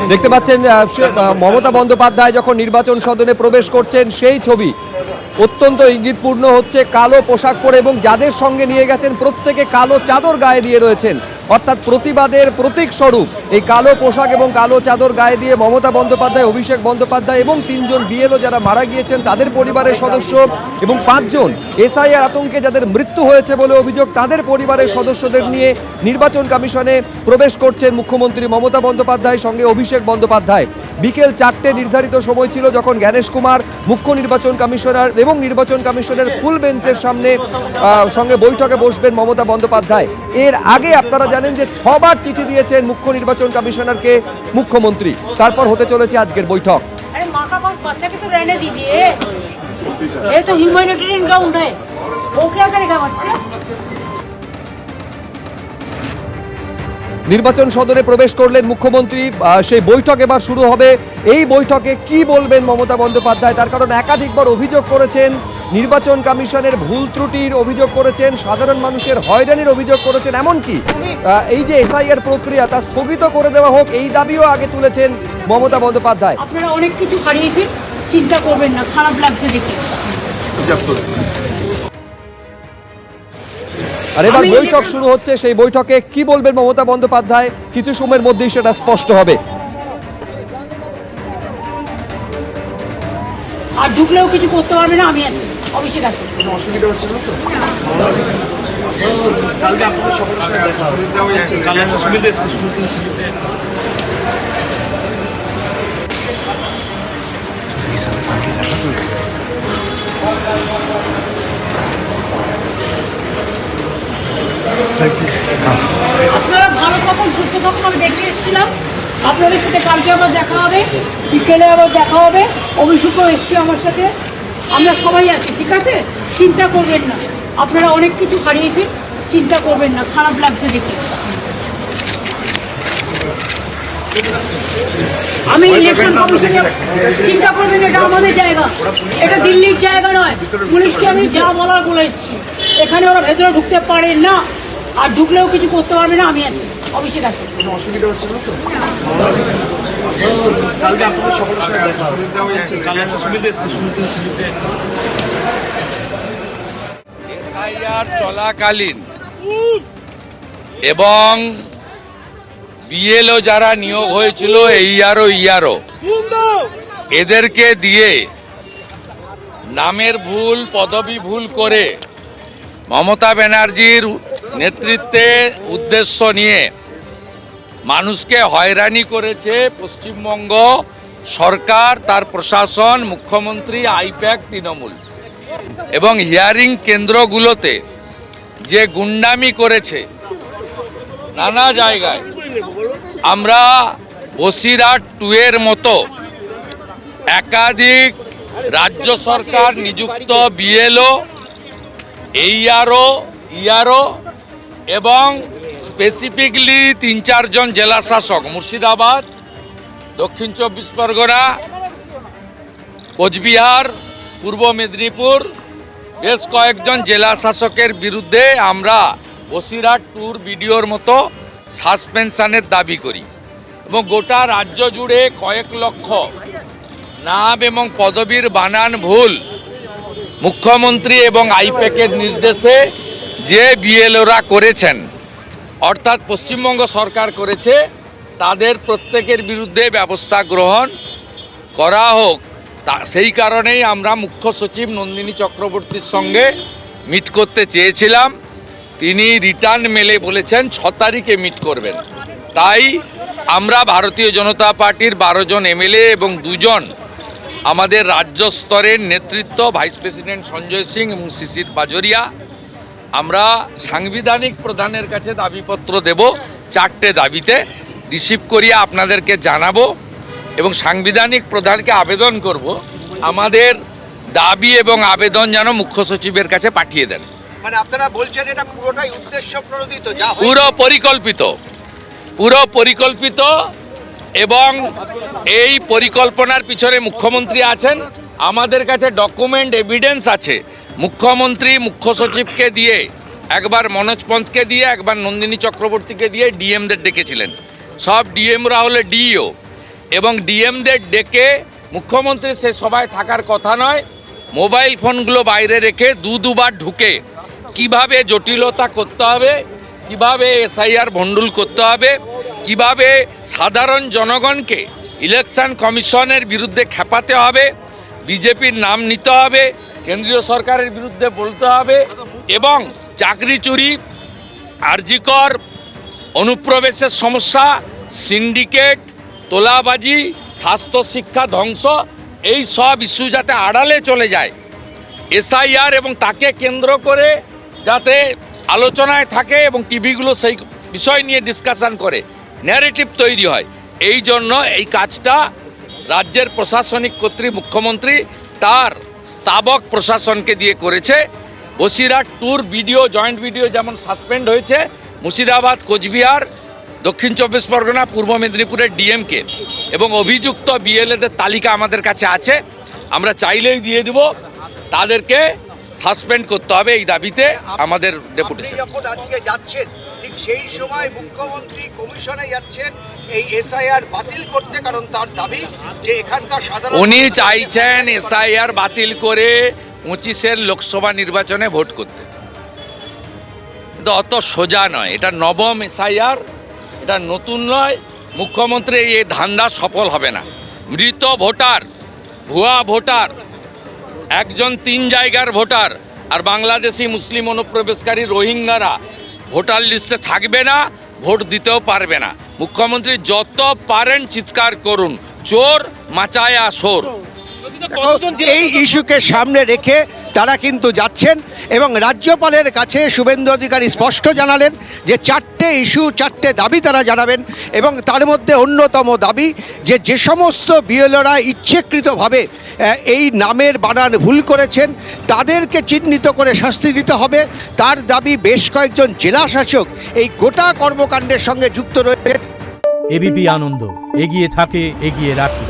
দেখতে পাচ্ছেন মমতা বন্দ্যোপাধ্যায় যখন নির্বাচন সদনে প্রবেশ করছেন সেই ছবি অত্যন্ত ইঙ্গিতপূর্ণ হচ্ছে। কালো পোশাক পরে এবং যাদের সঙ্গে নিয়ে গেছেন প্রত্যেকে কালো চাদর গায়ে দিয়ে রয়েছেন, অর্থাৎ প্রতিবাদের প্রতীক স্বরূপ এই কালো পোশাক এবং কালো চাদর গায়ে দিয়ে মমতা বন্দ্যোপাধ্যায়, অভিষেক বন্দ্যোপাধ্যায় এবং 3 জন বিএলও যারা মারা গিয়েছেন তাদের পরিবারের সদস্য এবং 5 জন এসআইআর আতঙ্কে যাদের মৃত্যু হয়েছে বলে অভিযোগ তাদের পরিবারের সদস্যদের নিয়ে নির্বাচন কমিশনে প্রবেশ করছেন মুখ্যমন্ত্রী মমতা বন্দ্যোপাধ্যায়ের সঙ্গে অভিষেক বন্দ্যোপাধ্যায়। বিকেল 4টে নির্ধারিত সময় ছিল যখন জ্ঞানেশ কুমার মুখ্য নির্বাচন কমিশনার এবং নির্বাচন কমিশনের ফুল বেঞ্চের সঙ্গে বৈঠকে বসবেন মমতা বন্দ্যোপাধ্যায়। এর আগে আপনারা জানেন যে 6বার চিঠি দিয়েছেন মুখ্য নির্বাচন কমিশনারকে মুখ্যমন্ত্রী। তারপর হতে চলেছে আজকের বৈঠক। নির্বাচন সদনে প্রবেশ করলেন মুখ্যমন্ত্রী, সেই বৈঠক এবার শুরু হবে। এই বৈঠকে কি বলবেন মমতা বন্দ্যোপাধ্যায়, তার কারণ একাধিকবার অভিযোগ করেছেন নির্বাচন কমিশনের ভুল ত্রুটির অভিযোগ করেছেন, সাধারণ মানুষের হয়রানির অভিযোগ করেছেন, এমনকি এই যে এসআইআর প্রক্রিয়া তা স্থগিত করে দেওয়া হোক এই দাবিও আগে তুলেছেন মমতা বন্দ্যোপাধ্যায়। আপনারা অনেক কিছু হারিয়েছেন, চিন্তা করবেন না, খারাপ লাগছে দেখে। আর এবার বৈঠক শুরু হচ্ছে, সেই বৈঠকে কি বলবেন মমতা বন্দ্যোপাধ্যায় কিছু সময়ের মধ্যেই সেটা স্পষ্ট হবে। আর ঢুকলেও কিছু করতে পারবে না, আমি আছি, অভিষেক আছে। কোনো অসুবিধা হচ্ছে না তো? কালকে আপনাদের সকলের আপনারা ভালো থাকুন, সুস্থ থাকুন। আমি দেখতে এসেছিলাম, আপনাদের সাথে কালকে আবার দেখা হবে, বিকেলে আবার দেখা হবে। অভিষেকও এসছে আমার সাথে, আমরা সবাই আছি, ঠিক আছে? চিন্তা করবেন না, আপনারা অনেক কিছু হারিয়েছেন, চিন্তা করবেন না, খারাপ লাগছে দেখে। আমি ইলেকশন কমিশনে চিন্তা করবেন, এটা আমাদের জায়গা, এটা দিল্লির জায়গা নয়। পুলিশকে আমি যা বলার বলে এসেছি, এখানে ওরা ভেতরে ঢুকতে পারে না, আর ঢুকলেও কিছু করতে পারবে না, আমি আছি, অভিষেক আছে। কোনো অসুবিধা হচ্ছে না তো? কালকে আপনাদের সকলের এসআইআর চলাকালীন এবং বিএলও যারা নিয়োগ হয়েছিল ইআরও এদেরকে দিয়ে নামের ভুল, পদবি ভুল করে মমতা ব্যানার্জির নেতৃত্বে উদ্দেশ্য নিয়ে মানুষকে হয়রানি করেছে পশ্চিমবঙ্গ সরকার, তার প্রশাসন, মুখ্যমন্ত্রী, আইপ্যাক, তৃণমূল। এবং হিয়ারিং কেন্দ্রগুলোতে যে গুন্ডামি করেছে নানা জায়গায়, আমরা বসিরহাট 2 এর মতো একাধিক রাজ্য সরকার নিযুক্ত বিএলও, ইআরও এবং স্পেসিফিকলি 3-4 জন জেলা শাসক, মুর্শিদাবাদ, দক্ষিণ 24 পরগনা, কোচবিহার, পূর্ব মেদিনীপুর, বেশ কয়েকজন জেলা শাসকের বিরুদ্ধে আমরা বসিরহাট 2 বিডিওর মতো সাসপেনশনের দাবি করি। এবং গোটা রাজ্য জুড়ে কয়েক লক্ষ নাম এবং পদবীর বানান ভুল মুখ্যমন্ত্রী এবং আইপ্যাকের নির্দেশে যে বিএলওরা করেছেন, অর্থাৎ পশ্চিমবঙ্গ সরকার করেছে, তাদের প্রত্যেকের বিরুদ্ধে ব্যবস্থা গ্রহণ করা হোক। সেই কারণেই আমরা মুখ্য সচিব নন্দিনী চক্রবর্তীর সঙ্গে মিট করতে চেয়েছিলাম। তিনি রিটার্ন মেলে বলেছেন 6 তারিখে মিট করবেন। তাই আমরা ভারতীয় জনতা পার্টির 12 জন এমএলএ এবং 2 জন আমাদের রাজ্য স্তরের নেতৃত্ব, ভাইস প্রেসিডেন্ট সঞ্জয় সিং এবং শিশির বাজোরিয়া, আমরা সাংবিধানিক প্রধানের কাছে দাবিপত্র দেব। 4টে দাবিতে রিসিভ করিয়ে আপনাদেরকে জানাবো এবং সাংবিধানিক প্রধানকে আবেদন করব আমাদের দাবি এবং আবেদন যেন মুখ্য সচিবের কাছে পাঠিয়ে দেন। মানে আপনারা বলছেন এটা পুরোটাই উদ্দেশ্য প্রণোদিত, যা পুরো পরিকল্পিত এবং এই পরিকল্পনার পিছনে মুখ্যমন্ত্রী আছেন। আমাদের কাছে ডকুমেন্ট এভিডেন্স আছে। মুখ্যমন্ত্রী মুখ্য সচিবকে দিয়ে, একবার মনোজ পন্থকে দিয়ে, একবার নন্দিনী চক্রবর্তীকে দিয়ে ডিএমদের ডেকেছিলেন। সব ডিএমরা হলে ডিইও। এবং ডিএমদের ডেকে মুখ্যমন্ত্রী সে সভায় থাকার কথা নয়, মোবাইল ফোনগুলো বাইরে রেখে দুবার ঢুকে কিভাবে জটিলতা করতে হবে, কিভাবে এসআইআর ভণ্ডুল করতে হবে, কিভাবে সাধারণ জনগণকে ইলেকশন কমিশনের বিরুদ্ধে খেপাতে হবে, বিজেপির নাম নিতে হবে, কেন্দ্রীয় সরকারের বিরুদ্ধে বলতে হবে এবং চাকরি চুরি, আরজিকর, অনুপ্রবেশের সমস্যা, সিন্ডিকেট, তোলাবাজি, স্বাস্থ্য শিক্ষা ধ্বংস, এই সব ইস্যু যাতে আড়ালে চলে যায়, এসআইআর এবং তাকে কেন্দ্র করে যাতে আলোচনায় থাকে এবং টিভিগুলো সেই বিষয় নিয়ে ডিসকাশন করে, ন্যারেটিভ তৈরি হয়, এই জন্য এই কাজটা রাজ্যের প্রশাসনিক কর্তৃ মুখ্যমন্ত্রী তার স্থাবক প্রশাসনকে দিয়ে করেছে। Basirhat tour video, joint video যেমন সাসপেন্ড হয়েছে, মুর্শিদাবাদ, কোচবিহার, দক্ষিণ চব্বিশ পরগনা, পূর্ব মেদিনীপুরের ডিএমকে এবং অভিযুক্ত বিএলএদের তালিকা আমাদের কাছে আছে, আমরা চাইলেই দিয়ে দেব, তাদেরকে সাসপেন্ড করতে হবে এই দাবিতে আমাদের আপনি ডেপুটেশন। যখন আজকে যাচ্ছেন ঠিক সেই সময় মুখ্যমন্ত্রী কমিশনে যাচ্ছেন এই এসআইআর বাতিল করতে, কারণ তার দাবি যে এখানকার সাধারণ উনি চাইছেন এসআইআর বাতিল করে 25-এর লোকসভা নির্বাচনে ভোট করতে, কিন্তু অত সোজা নয়, এটা নবম এসআইআর, এটা নতুন নয়। মুখ্যমন্ত্রী এই ধান্দা সফল হবে না। মৃত ভোটার, ভুয়া ভোটার, একজন 3 জায়গার ভোটার আর বাংলাদেশি মুসলিম অনুপ্রবেশকারী রোহিঙ্গারা ভোটার লিস্টে থাকবে না, ভোট দিতেও পারবে না। মুখ্যমন্ত্রী যত পারেন চিৎকার করুন, চোর মাচায়া সোর। এই ইস্যুকে সামনে রেখে তারা কিন্তু যাচ্ছেন এবং রাজ্যপালের কাছে শুভেন্দু অধিকারী স্পষ্ট জানালেন যে 4টে ইস্যু, 4টে দাবি তারা জানাবেন এবং তার মধ্যে অন্যতম দাবি যে সমস্ত বিএলওরা ইচ্ছাকৃতভাবে এই নামের বানান ভুল করেছেন তাদেরকে চিহ্নিত করে শাস্তি দিতে হবে। তার দাবি বেশ কয়েকজন জেলা শাসক এই গোটা কর্মকাণ্ডের সঙ্গে যুক্ত রয়েছে। এবিপি আনন্দ, এগিয়ে থাকে, এগিয়ে রাখে।